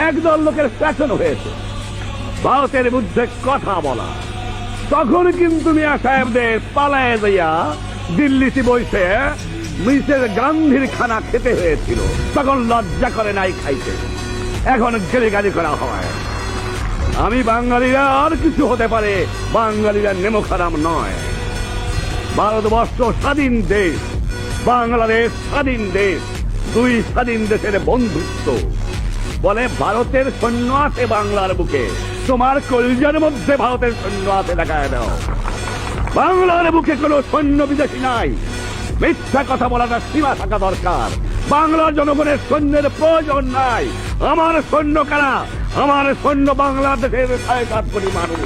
একদল লোকের ফ্যাশন হয়েছে ভারতের বিরুদ্ধে কথা বলা। তখন কিন্তু মিয়া সাহেবদের পালায় যাইয়া দিল্লিতে বসে মিসেস গান্ধীর খানা খেতে হয়েছিল। তখন লজ্জা করে নাই খাইতে, এখন গালি করা হয়। আমি বাঙালিরা আর কিছু হতে পারে, বাঙালিরা নেমো খারাপ নয়। ভারতবর্ষ স্বাধীন দেশ, বাংলাদেশ স্বাধীন দেশ, দুই স্বাধীন দেশের বন্ধুত্ব। বলে ভারতের সৈন্য আছে বাংলার বুকে, তোমার কলিজার মধ্যে ভারতের সৈন্য আছে দেখায় দাও। বাংলার বুকে কোনো সৈন্য বিদেশি নাই। মিথ্যা কথা বলাটা সীমা থাকা দরকার। বাংলার জনগণের সৈন্যের প্রয়োজন নাই। আমার সৈন্য কারা? আমার সৈন্য বাংলাদেশের 7.5 কোটি মানুষ।